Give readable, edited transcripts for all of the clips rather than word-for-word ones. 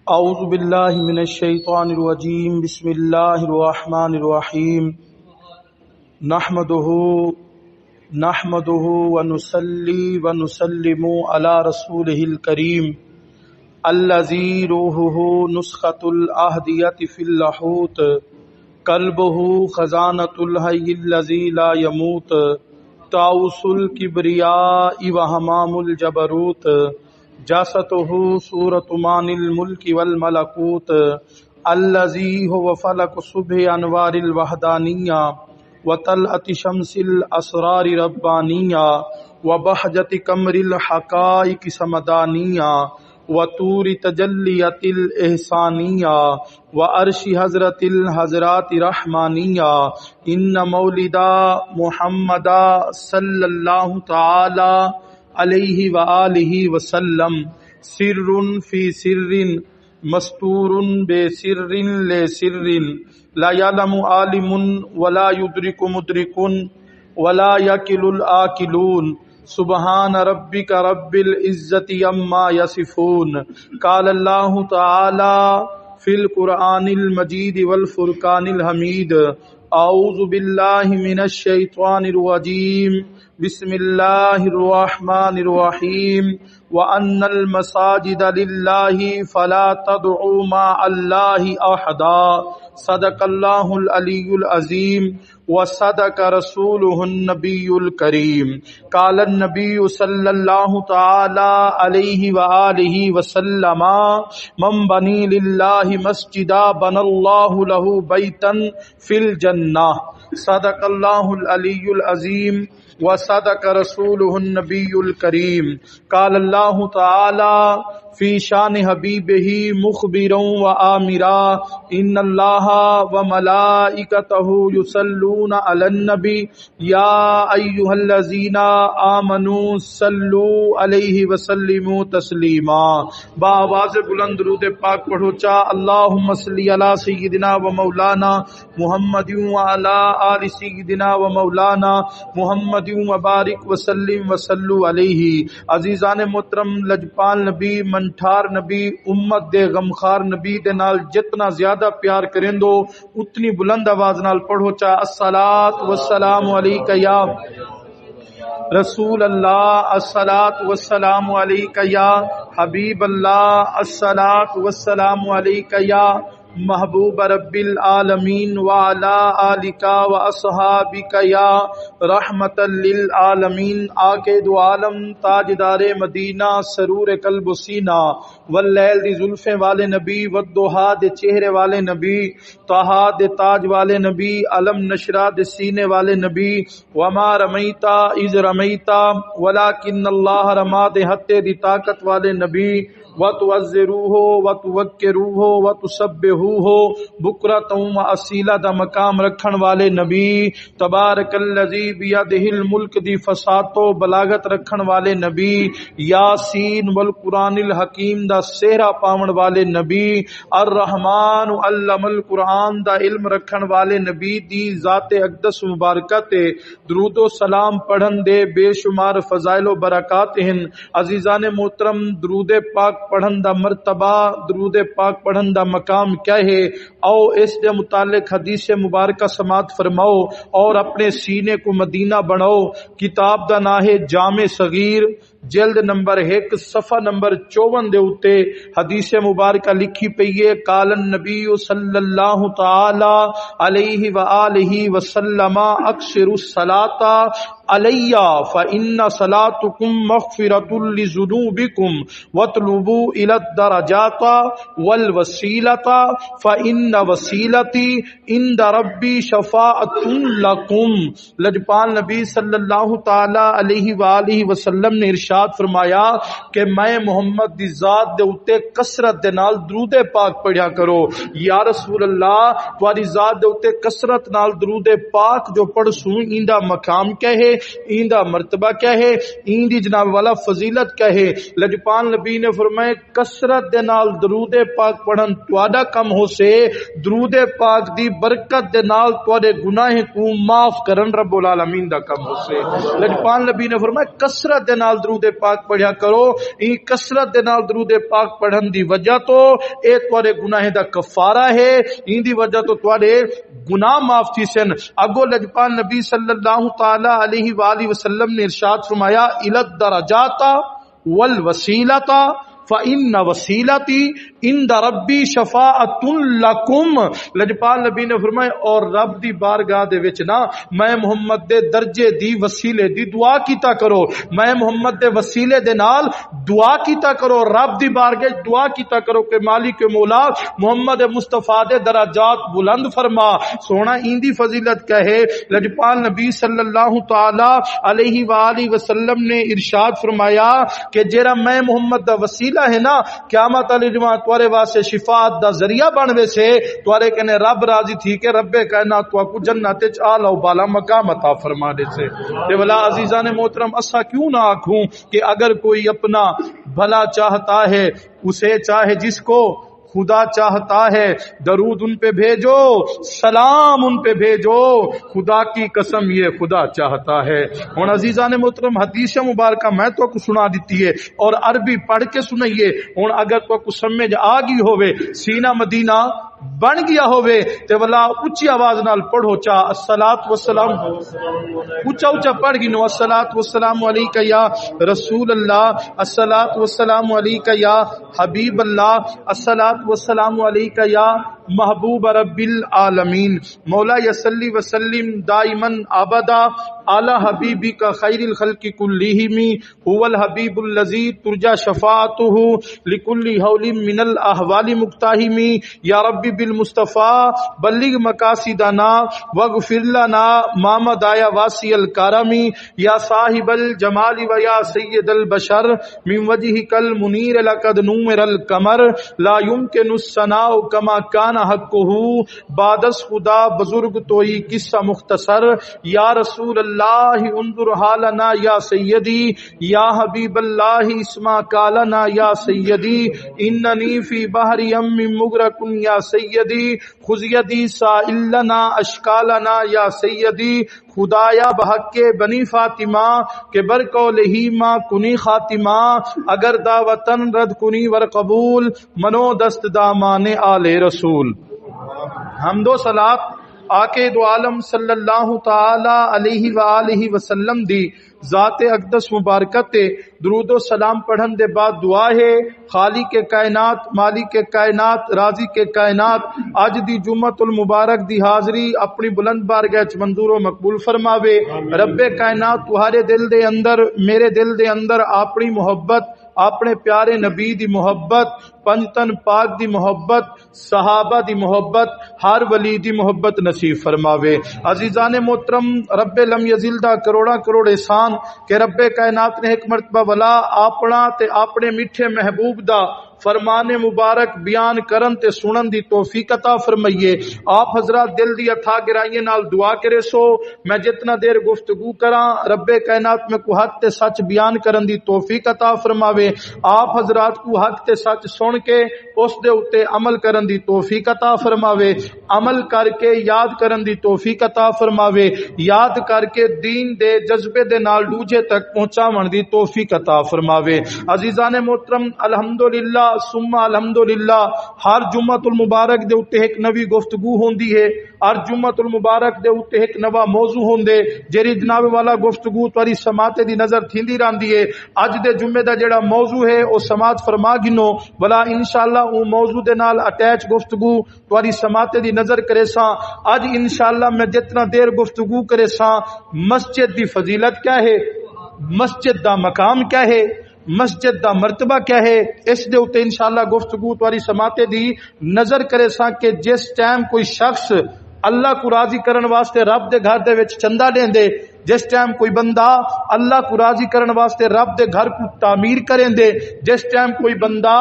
اعوذ باللہ من الشیطان الرجیم بسم اللہ الرحمن الرحیم نحمده ونصلی ونسلم علی رسولہ الکریم الذی روحہ نسخۃ الاحدیۃ فی اللاہوت قلبہ خزانۃ الحی الذی لا یموت طاؤس الکبریاء وہمام الجبروت جاسته صورت مان الملک والملکوت الذی هو فلک صبح انوار الوحدانیہ وطلعت شمس الاسرار ربانیہ وبہجت قمر الحقائق سمدانیہ وطور تجلیت الاحسانیہ وعرش حضرت الحضرات رحمانیہ ان مولدہ محمد صلی اللہ تعالی علیہ وآلہ وسلم سر فی سر مستور بے سر لے سر لا یعلم عالم ولا یدرک مدرک ولا یکل العاقلون سبحان ربک رب العزت عما یصفون قال اللہ تعالی فی القرآن المجید والفرقان الحمید اعوذ باللہ من الشیطان الرجیم بسم اللہ الرحمن الرحیم وَأَنَّ الْمَسَاجِدَ لِلَّهِ فَلَا تَدْعُوا مَعَ اللَّهِ أَحَدًا صدق اللہ العلی العظیم وصدق رسولہ النبی الکریم قال النبی صلی اللہ تعالی علیہ وآلہ وسلم من بنی للہ مسجدا بنى اللہ لہ بیتا فی الجنہ صدق اللہ العلی العظیم وصدق رسولہ النبی الکریم قال اللہ تعالی فی شان حبیبہ مخبرا وآمرا ان اللہ وملائکتہ یصلون علی النبی یا ایہا الذین آمنوا صلوا علیہ وسلموا تسلیما بآواز بلند درود پاک پڑھو چا اللہم صلی علی سیدنا و مولانا محمد وعلی آل سیدنا و مولانا محمد وبارک وسلم وصلو علیہ عزیزان محترم لجپال نبی منٹھار نبی امت دے غمخار نبی دے نال جتنا زیادہ پیار کریں دو اتنی بلند آواز نال پڑھو چا الصلاۃ والسلام علیک یا رسول اللہ الصلاۃ والسلام علیک یا حبیب اللہ الصلاۃ والسلام علیک یا محبوب رب العالمین وعلی آلک واصحابک یا رحمت للعالمین آقا دو عالم تاجدار مدینہ سرور قلب و سینہ واللیل دی زلفیں والے نبی والضحیٰ دے چہرے والے نبی طہا دے تاج والے نبی علم نشرہ دے سینے والے نبی وما رمیتا اذ رمیتا ولکن اللہ رما دے ہتے دی طاقت والے نبی وَتُعَزِّرُوهُ وَتُوَقِّرُوهُ وَتُسَبِّحُوهُ بُکرۃ وَأَصِیلہ دا مقام رکھن والے نبی تبارک الذی بیدہ الملک دی فصاحت و بلاغت رکھن والے نبی یاسین والقرآن الحکیم دا سہرا پاون والے نبی الرحمن علم القرآن دا علم رکھن والے نبی دی ذات اقدس مبارکہ تے درود و سلام پڑھن دے بے شمار فضائل و برکات ہیں عزیزان محترم درود پاک پڑھن دا مرتبہ درود پاک پڑھن دا مقام کیا ہے او اس دے متعلق حدیث مبارکہ سماعت فرماؤ اور اپنے سینے کو مدینہ بناؤ کتاب دا نام ہے جامع صغیر جلد نمبر 1 صفحہ نمبر 54 دے اتے حدیث مبارکہ لکھی پئی ہے قال النبی صلی اللہ تعالی علیہ وآلہ وسلم اکثر الصلاۃ علیہ فإن صلاتکم مغفرۃ لذنوبکم واطلبوا الی الدرجات والوسیلۃ فإن وسیلتی عند ربی شفاعۃ لکم لجپال نبی صلی اللہ تعالی علیہ وآلہ وسلم نے ارشاد فرمایا کہ میں محمد دی ذات دے اتے کثرت دے نال درود پاک پڑھیا کرو یا رسول اللہ تمہاری ذات دے اتے کثرت نال درود پاک جو پڑھ سوں ایندا مقام کیا ہے ایندا مرتبہ کیا ہے ایندی جناب والا فضیلت کیا ہے لجپال نبی نے فرمایا کثرت دے نال درود پاک پڑھن تواڈا کم ہو سے درود پاک دی برکت دے نال تواڈے گناہ کو معاف کرن رب العالمین دا کم ہوسے۔ لجپال نبی نے فرمایا کثرت دے نال درود پاک پڑھیا کرو، این کثرت دے نال درود پاک پڑھن دی وجہ تو اے تواڈے گناہ دا کفارہ ہے، این دی وجہ تو تواڈے گناہ معاف تھی سن۔ اگو لجپال نبی صلی اللہ تعالی علیہ وآلہ وسلم نے ارشاد فرمایا الى الدرجات والوسیلۃ فإن وسیلتی عند ربی شفاعۃ لکم۔ لجپال نبی نے فرمایا اور رب دی بارگاہ دے وچ نا میں محمد دے درجے دی وسیلے دی دعا کیتا کرو، میں محمد دے وسیلے دے نال دعا کیتا کرو، رب دی بارگاہ دعا کیتا کرو کہ مالک مولا محمد مصطفیٰ دے درجات بلند فرما۔ سونا این دی فضیلت کہے لجپال نبی صلی اللہ تعالی علیہ وآلہ وسلم نے ارشاد فرمایا کہ جیرا میں محمد دا وسیلہ ہے نا قیامت علی جمع توارے واسے شفاعت دا ذریعہ بنوے سے توارے کہنے رب راضی تھی کہ رب کائنات تو کو جنت وچ اعلی و بالا مقام عطا فرما دے سے۔ تے والا عزیزان محترم اسا کیوں نہ آکھوں کہ اگر کوئی اپنا بھلا چاہتا ہے اسے چاہے جس کو خدا چاہتا ہے درود ان پہ بھیجو، سلام ان پہ بھیجو، خدا کی قسم یہ خدا چاہتا ہے۔ اور عزیزان محترم حدیث مبارکہ میں تو کو سنا دیتی ہے اور عربی پڑھ کے سنائیے، اور اگر تو کو سمجھ آ گئی ہوئے سینہ مدینہ بن گیا ہوئے تے والا اچھی آواز نال پڑھو چا الصلاۃ والسلام اچھا اچھا پڑھ گی نو الصلاۃ والسلام علیکہ یا رسول اللہ، الصلاۃ والسلام علیکہ یا حبیب اللہ، الصلاۃ والسلام علیکہ یا محبوب رب العالمین۔ مولا یصلی وسلم دائما ابدا اعلی حبیبی کا خیر الخلق کلہم هو الحبیب الذی ترجى شفاعته لكل حول من الاحوال مقتحم۔ یا رب بالمصطفى بلغ مقاصدنا واغفر لنا ما مضى واسع الكرم۔ یا صاحب الجمال و یا سید البشر من وجهك المنیر لقد نور القمر لا يمكن الثناء كما كان حقہ بعدس خدا بزرگ توئی قصہ مختصر۔ یا رسول اللہ انظر حالنا یا سیدی، یا حبیب اللہ اسمع قالنا یا سیدی، اننی فی بحر یم مغرق یا سیدی، خذ یدی سائل لنا اشکالنا یا سیدی۔ خدایا بحق بنی فاطمہ کہ برقولہی ما کنی خاتمہ، اگر دعوتن رد کنی ور قبول، منو دست دامان آل رسول۔ حمد و صلات آقا دو عالم صلی اللہ تعالی علیہ وآلہ وسلم دی ذات اقدس مبارکت درود و سلام پڑھن دے بعد دعا ہے خالق کے کائنات مالک کے کائنات راضی کے کائنات اج دی جمعۃ المبارک دی حاضری اپنی بلند بارگاہ وچ منظور و مقبول فرماوے۔ رب کائنات تہاڈے دل دے اندر میرے دل دے اندر اپنی محبت، اپنے پیارے نبی دی محبت، پنجتن پاک دی محبت، صحابہ دی محبت، ہر ولی دی محبت نصیب فرماوے۔ عزیزان محترم رب لم یزل دا کروڑا کروڑ احسان کہ رب کائنات نے ایک مرتبہ ولا اپنا تے اپنے میٹھے محبوب دا فرمان مبارک بیان کرن تے سنن دی توفیق عطا فرمائیے۔ آپ حضرات دل دی اتھا گہرائیاں نال دعا کرے سو میں جتنا دیر گفتگو کراں رب کائنات میں کو حق تے سچ بیان کرن دی توفیق عطا فرماوے۔ آپ حضرات کو حق تے سچ سن کے اس دے اوتے عمل کرن دی توفیق عطا فرماوے، عمل کر کے یاد کرن دی توفیق عطا فرماوے، یاد کر کے دین دے جذبے دے نال دوجے تک پہنچاون دی توفیق عطا فرماوے۔ عزیزان محترم الحمدللہ ثم الحمدللہ ہر جمعۃ المبارک دے اوتے ایک نوی گفتگو ہوندی ہے، ہر جمعۃ المبارک دے اوتے ایک نوا موضوع ہوندے جیری جناب والا گفتگو تاری سماعت دی نظر تھیندی رہندی ہے۔ اج دے جمعے دا جڑا موضوع ہے او سماعت فرما گنو بلا انشاءاللہ او موضوع دے نال اٹیچ گفتگو تاری سماعت دی نظر کرے ساں۔ اج انشاءاللہ میں جتنا دیر گفتگو کرے ساں مسجد دی فضیلت کیا ہے، مسجد دا مقام کیا ہے، مسجد دا مرتبہ کیا ہے، اس دے اوتے انشاءاللہ گفتگو تاری سماعت دی نظر کرے ساں کہ جس ٹائم کوئی شخص اللہ کو راضی کرن واسطے رب دے گھر دے وچ چندہ لیندے، جس ٹائم کوئی بندہ اللہ کو راضی کرنے واسطے رب دے گھر کو تعمیر کریں دے، جس ٹائم کوئی بندہ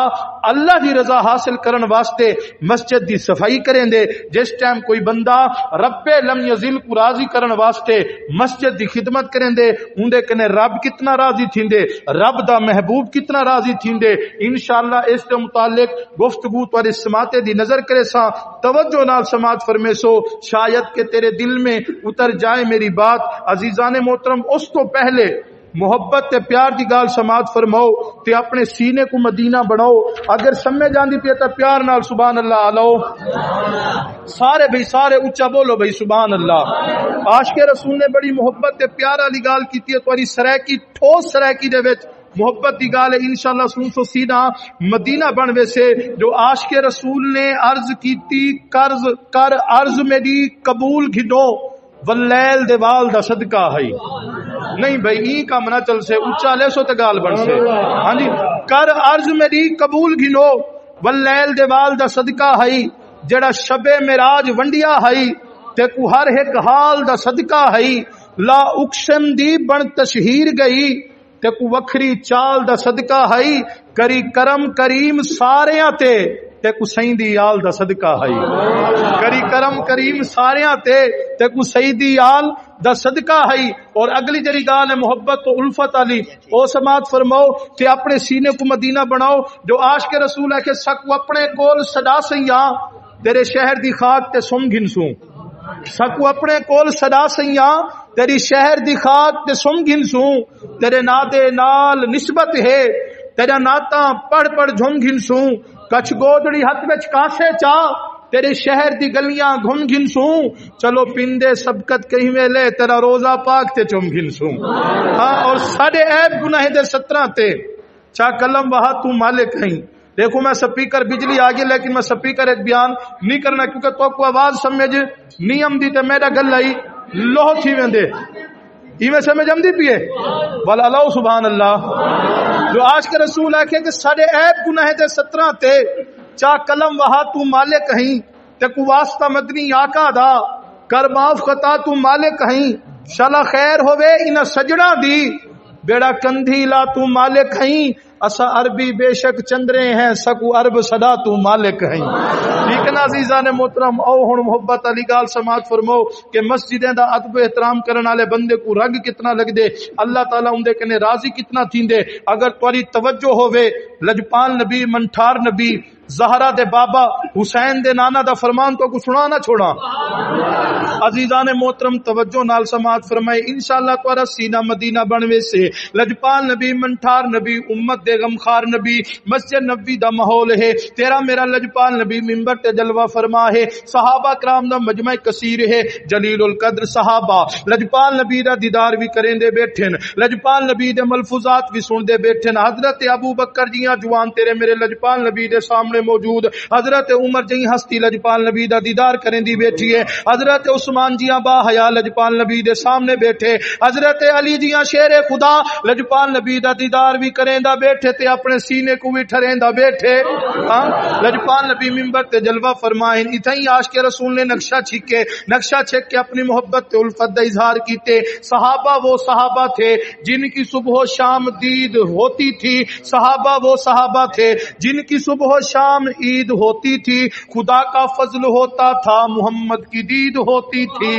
اللہ دی رضا حاصل کرنے واسطے مسجد دی صفائی کریں دے، جس ٹائم کوئی بندہ رب لم یزل کو راضی کرنے واسطے مسجد دی خدمت کریں دے، اندے کنے رب کتنا راضی تھیندے، رب دا محبوب کتنا راضی تھیندے۔ انشاءاللہ اس کے متعلق گفتگو تواری سماعتے دی نظر کرے سا، توجہ نال سماعت فرمے سو، شاید کہ تیرے دل میں اتر جائے میری بات۔ عزیزان محترم، اس تو پہلے محبت تے پیار دی گال سماعت فرماؤ تے اپنے سینے کو مدینہ بناؤ۔ اگر سمجھ جاندی پی تے پیار نال سبحان اللہ آلو، سارے بھئی سارے اچھا بولو بھئی سبحان اللہ۔ عاشق رسول نے بڑی محبت تے پیار والی گال کیتی ہے، تواڈی سرائکی ٹھوس سرائکی دے وچ محبت دی گال ہے۔ انشاءاللہ سن سو سیدھا مدینہ بن ویسے جو عاشق رسول نے عرض کیتی، قرض کر عرض میری قبول گھنو واللیل دیوال دا صدقہ ہے۔ نہیں بھائی ای کام نہ چل سے، اچھا لے سو تے گال بن سے۔ ہاں جی، کر عرض میری قبول گھنو واللیل دیوال دا صدقہ ہے، جڑا شب معراج ونڈیا ہے تے کو ہر ایک حال دا صدقہ ہے، لا اقسم دی بن تشہیر گئی تے کو وکھری چال دا صدقہ ہے، کری کرم کریم ساریاں تے کو سیندی آل دا صدقہ ہے، کری کرم کریم ساریاں تے کو سیندی آل دا صدقہ ہے۔ اور اگلی جڑی گال ہے محبت تو الفت علی، او سماعت فرماؤ کہ اپنے سینے کو مدینہ بناؤ۔ جو عاشق رسول ہے کہ سکو اپنے کول صدا سیاں تیرے شہر دی خاک تے سم گھنسوں، سکو اپنے کول صدا سیاں تیری شہر دی خاک تے سم گھنسوں، تیرے نادے نال نسبت ہے تیرا ناتا پڑھ پڑھ جھم گھنسوں، کچھ گودڑی ہاتھ وچ کاسے چا تیرے شہر دی گلیاں گھم گھنسوں، چلو پندے سبقت کہیں ویلے تیرا روزہ پاک تے چم گھنسوں۔ ہاں اور ساڑے عیب گناہ دے 17 تے چا قلم وہاں تو مالک ہیں۔ دیکھو میں سپیکر بجلی آگے لیکن میں سپیکر ایک بیان نہیں کرنا کیونکہ تو کو آواز سمجھ نیم دی تے میرا گل آئی لوہ تھی ویندے ایویں سمجھ ہم دی پیے والا اللہ سبحان اللہ۔ جو عاشق رسول ہے کہ ساڑے عیب گناہ دے 17 تے چا قلم وہاں تو مالک ہیں، تے کو واسطہ مدنی آقا دا کر معاف خطا تو مالک ہیں، شلا خیر ہوئے انہ سجڑا دی بیڑا کندھی لا تو مالک ہیں، اسا عربی بے شک چندرے ہیں سکو عرب صدا تو مالک ہیں۔ ٹھیک ہے نا عزیزان محترم، او ہن محبت علی گال سماعت فرماؤ کہ مسجدیں دا ادب احترام کرن والے بندے کو رنگ کتنا لگ دے، اللہ تعالیٰ اندے کنے راضی کتنا تھیندے۔ اگر تواڈی توجہ ہوے لجپال نبی منٹھار نبی زہرا دے بابا حسین دے نانا دا فرمان تو کو سنا نہ چھوڑا۔ عزیزان محترم توجہ نال سماعت فرمائے، انشاءاللہ تہاڈا سینہ مدینہ بنوے سے لجپال نبی منٹھار نبی امت دے غمخار نبی مسجد نبی دا ماحول ہے، تیرا میرا لجپال نبی منبر تے جلوہ فرما ہے، صحابہ کرام دا مجمع کثیر ہے، جلیل القدر صحابہ لجپال نبی دا دیدار بھی کریں دے بیٹھن، لجپال نبی دے ملفوظات بھی سن دے بیٹھن۔ حضرت ابو بکر جیاں جوان تیرے میرے لجپال نبی دے سامنے موجود، حضرت عمر جی ہستی لجپال نبی دا دیدار کریں دی بیٹھی ہے، حضرت عثمان جیاں با حیا لجپال نبی دے سامنے بیٹھے، حضرت علی جیاں شیر خدا لجپال نبی دا دیدار بھی کریں دا بیٹھے تے اپنے سینے کو بھی ٹھریں دا بیٹھے۔ لجپال نبی منبر تے جلوہ فرمائیں، اتھائی عاشق رسول نے نقشہ چھک کے اپنی محبت تے الفت دا اظہار کیتے۔ صحابہ وہ صحابہ تھے جن کی صبح و شام دید ہوتی تھی، صحابہ وہ صحابہ تھے جن کی صبح و شام عید ہوتی تھی، خدا کا فضل ہوتا تھا محمد کی دید ہوتی تھی۔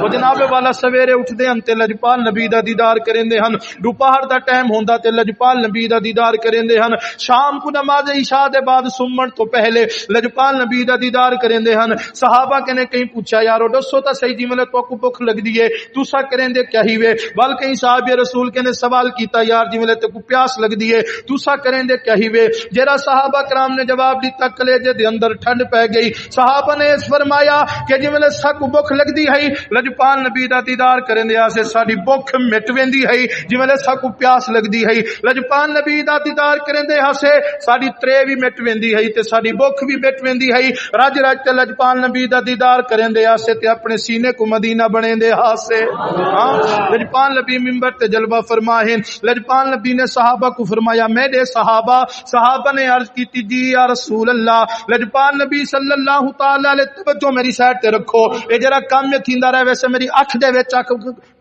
وہ جناب والا سویرے اٹھ دے ہن تے لجپال نبی دا دیدار کریں دے ہن، دوپہر دا ٹائم ہوندا تے لجپال نبی دا دیدار کریں دے ہن، شام کو نماز عشاء دے بعد سمن تو پہلے لجپال نبی دا دیدار کریں دے ہن۔ صحابہ کنے کہیں پوچھا یارو دسو تا صحیح جی ملے تو کو بھوک لگ دی ہے تسا کریں دے کیا ہی وے، بل کہیں صحابہ رسول کنے سوال کیتا یار جی ملے تے کو پیاس لگ دی ہے تسا کریں دے کیا ہی وے، جڑا صحابہ کرام نے جواب دیتا کلیجے دے اندر ٹھنڈ پہ گئی۔ صحابہ نے اس فرمایا کہ جی ملے ساکو بھوک لگ دی ہے لجپال نبی دا دیدار کریں دے آسے ساڑی بھوک مٹ ویندی ہے، جی ملے ساکو پیاس لگ دی ہے لجپال نبی دا دیدار کریں دے آسے ساڑی تریو بھی مٹ ویندی ہے تے ساری بھوک بھی مٹ ویندی ہے رج رج تے لجپال نبی دا دیدار کرن دے آسے تے اپنے سینے کو مدینہ بنے دے ہاسے لجپال نبی منبر تے جلوہ فرمائے لجپال نبی نے صحابہ کو فرمایا میرے صحابہ نے عرض کی جی یا رسول اللہ لجپال نبی صلی اللہ تعالی علیہ توجہ میری سائڈ تے رکھو اے جڑا کام میں تھیندا رہے ویسے میری اکھ دے وچ اکھ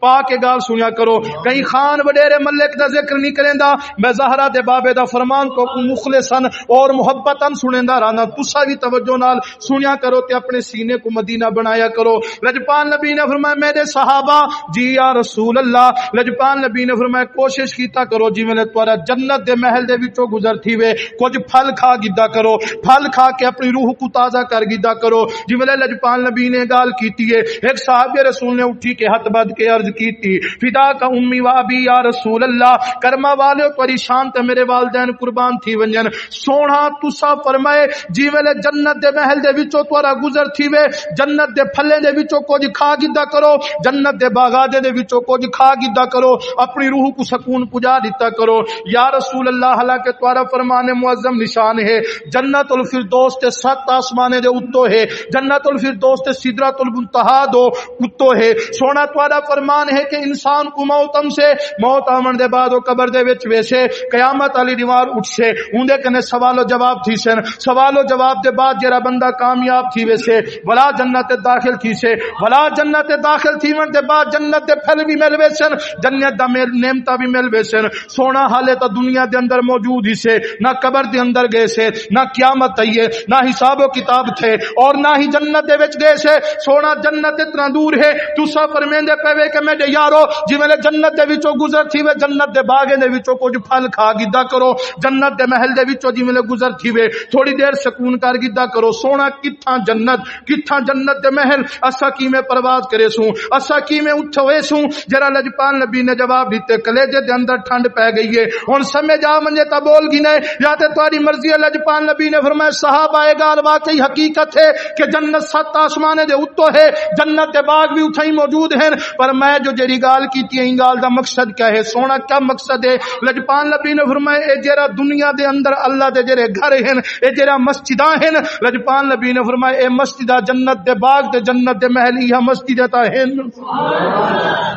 پا کے گال سنیا کرو کہیں خان وڈیرے ملک دا ذکر نہیں کریندا میں زہرا دے بابے دا فرمان کو مخلصاً اور محبتاً سنیندا رہنا تسا بھی توجہ نال سنیا کرو تے اپنے سینے کو مدینہ بنایا کرو لجپال نبی نے فرمایا میرے صحابہ جی یا رسول اللہ لجپال نبی نے فرمایا کوشش کیتا کرو جی میں تمہارا جنت دے محل دے وچوں گزر تھی وے کچھ پھل کھا گدا کرو پھل کھا کے اپنی روح کو تازہ کر گدا کرو جی میں لجپال نبی نے گال کیتی ہے ایک صحابی رسول نے اٹھی کے ہاتھ بد کے عرض کیتی فدا کا امی و ابی یا رسول اللہ کرما والے تیری شان تے میرے والدین قربان تھی ونجن سونا تسا فرمائے جی ویلے جنت دے محل دے وچوں تورا گزر تھی وے جنت دے پھلے دے وچوں کچھ کھا گدا کرو جنت دے باغات دے وچوں کچھ کھا گدا کرو اپنی روح کو سکون پجا دیتا کرو یا رسول اللہ حالانکہ تورا فرمان معظم نشان ہے جنت الفردوس تے 7 آسمانے دے اوتو ہے جنت الفردوس تے سدرۃ المنتہا دو اوتو ہے سونا تورا فرمان ہے کہ انسان کو موتم سے موت آمن دے بعد او قبر دے وچ ویسے قیامت علی دیوار اٹھے اوندے کنے سوال و جواب تھی سن سوال و جواب دے بعد جڑا بندہ کامیاب تھی ویسے بلا جنت داخل تھی سے بلا جنت داخل تھی ون دے بعد جنت دے پھل بھی مل ویسن جنت دا نعمتاں بھی مل ویسن سونا حالے تا دنیا دے اندر موجود ہی سے نہ قبر دے اندر گئے سے نہ قیامت آئی ہے نہ حساب و کتاب تھے اور نہ ہی جنت دے وچ گئے سے سونا جنت اتنا دور ہے تسا فرمیندے پے کہ میرے یارو جی میں جنت دے وچوں گزر تھی وے جنت دے باغے دے وچوں کچھ پھل کھا گدا کرو جنت دے محل دے وچوں جی میں گزر تھی وے تھوڑی دیر سکون کر گدا کرو سونا کتھاں جنت دے محل اسا کیویں پرواز کرے سوں اسا کیویں اٹھوے سوں جڑا لجپال نبی نے جواب دیتے کلیجے دے اندر ٹھنڈ پے گئی ہے ہن سمجھ آ منجے تا بول گی نہیں یا تے تہاڈی مرضی ہے لجپال نبی نے فرمایا صحابہ اے گل واقعی حقیقت ہے کہ جنت 7 آسمانے دے اوتو ہے جنت دے باغ بھی اتھے موجود ہیں پر میں جو جڑی گال کیتی ہے گال دا مقصد کیا ہے سونا کیا مقصد ہے لجپال نبی نے فرمایا اے جڑا دنیا دے اندر اللہ دے جڑے گھر ہیں اے جڑا مسجداں ہیں لجپال نبی نے فرمایا اے مسجداں جنت دے باغ تے جنت دے محل یہ مسجد تا ہیں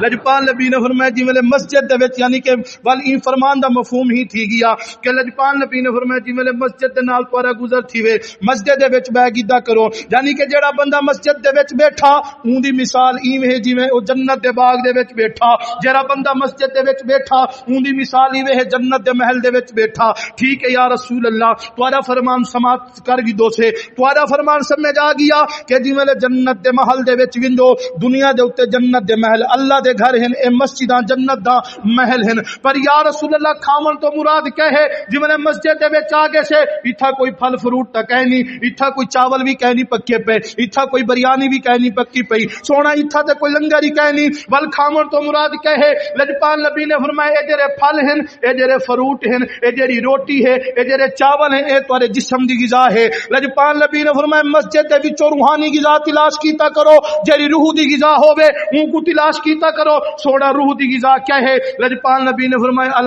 لجپال نبی نے فرمایا جی میں مسجد دے وچ یعنی کہ ول این فرمان دا مفہوم ہی تھی گیا کہ لجپال نبی نے فرمایا جی میں مسجد دے نال تورا گزر تھی وے مسجد دے وچ بیٹھ گدا کرو یعنی کہ جڑا بندہ مسجد دے وچ بیٹھا اون دی مثال ایویں ہے جویں او جنت دے باغ دے وچ بیٹھا جڑا بندہ مسجد دے وچ بیٹھا اون دی مثال ایویں ہے جنت دے محل دے وچ بیٹھا ٹھیک ہے یا رسول اللہ تہاڈا فرمان سماعت کر گی دو سے تہاڈا فرمان سمجھ آ گیا کہ جویں جنت دے محل دے وچ وینڈو دنیا دے اوتے جنت دے محل اللہ دے گھر ہیں اے مسجداں جنت دا محل ہیں پر یا رسول اللہ کھاون تو مراد کیا ہے جویں مسجد دے وچ آ گئے سے ایتھا کوئی پھل فروٹ تا کہہ نہیں ایتھا کوئی چاول بھی کہہ نہیں پکے پے ایتھا کوئی بریانی بھی کہہ نہیں پکی پئی سونا ایتھا تے کوئی لنگر ہی کہہ نہیں بل کھاون تو مراد کیا ہے لجپال نبی نے فرمایا اے جڑے پھل ہیں اے جڑے فروٹ ہیں اے جڑی روٹی ہے اے جڑے چاول ہیں اے تہاڈے جسم دی غذا ہے لجپال نبی نے فرمایا مسجد دے وچوں روحانی غذا تلاش کیتا کرو جڑی روح دی غذا ہوے اون کو تلاش کیتا کرو سونا روح دی غذا کیا ہے لجپال نبی نے فرمایا